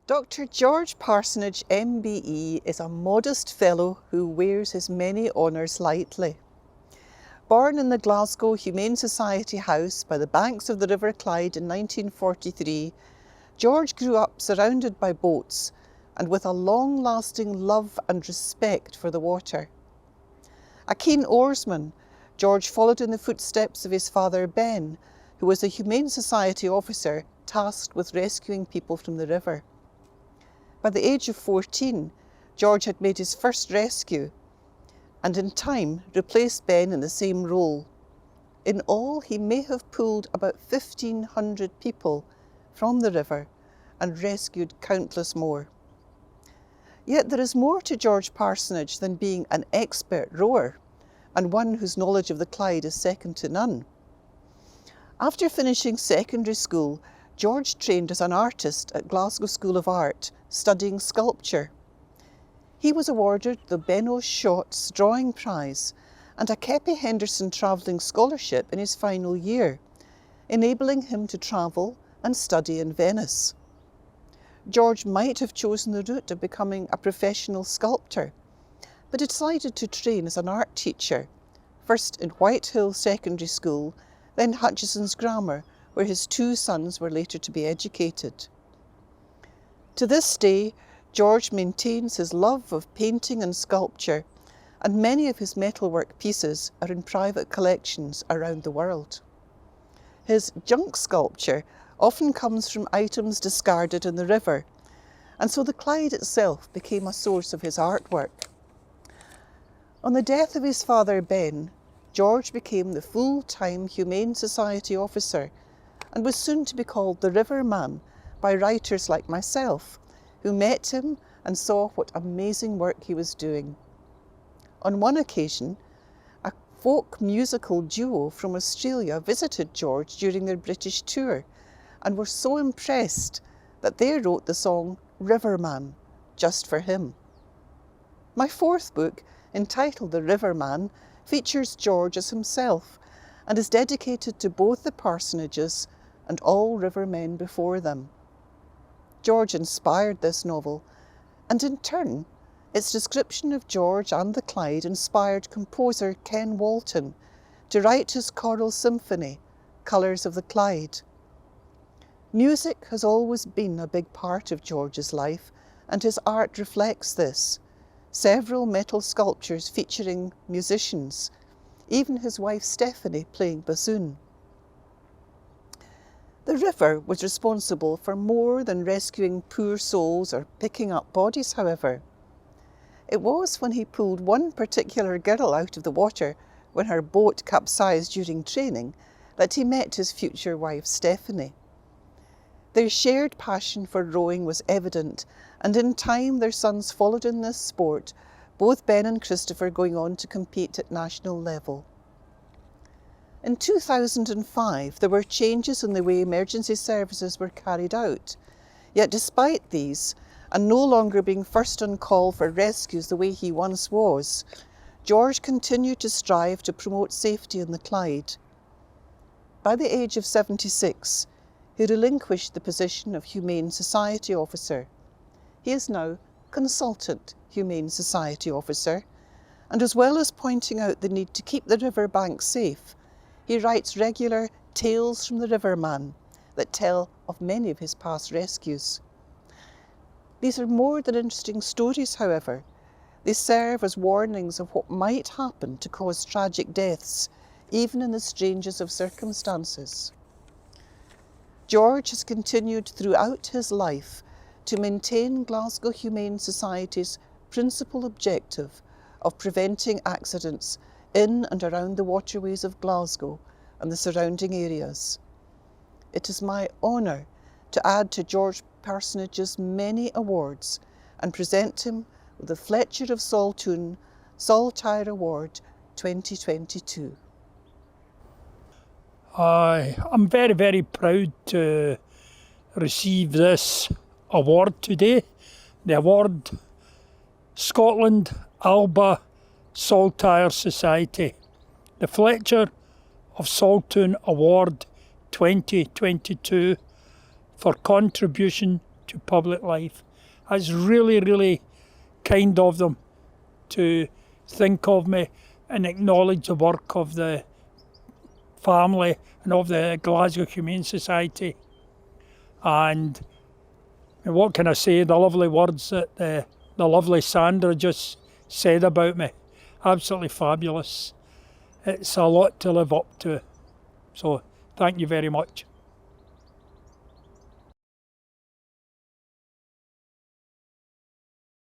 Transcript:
Dr. George Parsonage MBE is a modest fellow who wears his many honours lightly. Born in the Glasgow Humane Society house by the banks of the River Clyde in 1943, George grew up surrounded by boats and with a long-lasting love and respect for the water. A keen oarsman, George followed in the footsteps of his father Ben, who was a Humane Society officer tasked with rescuing people from the river. By the age of 14, George had made his first rescue and in time replaced Ben in the same role. In all, he may have pulled about 1,500 people from the river and rescued countless more. Yet there is more to George Parsonage than being an expert rower and one whose knowledge of the Clyde is second to none. After finishing secondary school, George trained as an artist at Glasgow School of Art, studying sculpture. He was awarded the Benno Schatz Drawing Prize and a Keppie Henderson Travelling Scholarship in his final year, enabling him to travel and study in Venice. George might have chosen the route of becoming a professional sculptor, but he decided to train as an art teacher, first in Whitehill Secondary School, then Hutcheson's Grammar, where his two sons were later to be educated. To this day, George maintains his love of painting and sculpture, and many of his metalwork pieces are in private collections around the world. His junk sculpture often comes from items discarded in the river, and so the Clyde itself became a source of his artwork. On the death of his father Ben, George became the full-time Humane Society officer and was soon to be called the River Man by writers like myself, who met him and saw what amazing work he was doing. On one occasion, a folk musical duo from Australia visited George during their British tour and were so impressed that they wrote the song River Man just for him. My fourth book, entitled The River Man, features George as himself and is dedicated to both the parsonages and all rivermen before them. George inspired this novel, and in turn, its description of George and the Clyde inspired composer Ken Walton to write his choral symphony, Colours of the Clyde. Music has always been a big part of George's life, and his art reflects this. Several metal sculptures featuring musicians, even his wife Stephanie playing bassoon. The river was responsible for more than rescuing poor souls or picking up bodies, however. It was when he pulled one particular girl out of the water when her boat capsized during training that he met his future wife Stephanie. Their shared passion for rowing was evident, and in time their sons followed in this sport, both Ben and Christopher going on to compete at national level. In 2005, there were changes in the way emergency services were carried out. Yet despite these, and no longer being first on call for rescues the way he once was, George continued to strive to promote safety in the Clyde. By the age of 76, he relinquished the position of Humane Society officer. He is now Consultant Humane Society officer, and as well as pointing out the need to keep the river bank safe, he writes regular Tales from the River Man that tell of many of his past rescues. These are more than interesting stories, however. They serve as warnings of what might happen to cause tragic deaths, even in the strangest of circumstances. George has continued throughout his life to maintain Glasgow Humane Society's principal objective of preventing accidents in and around the waterways of Glasgow and the surrounding areas. It is my honour to add to George Parsonage's many awards and present him with the Fletcher of Saltoun Saltire Award 2022. I'm very, very proud to receive this award today. The award, Scotland Alba Saltire Society, the Fletcher of Saltoun Award 2022 for contribution to public life. It's really, really kind of them to think of me and acknowledge the work of the family and of the Glasgow Humane Society. And what can I say, the lovely words that the lovely Sandra just said about me, absolutely fabulous. It's a lot to live up to. So thank you very much.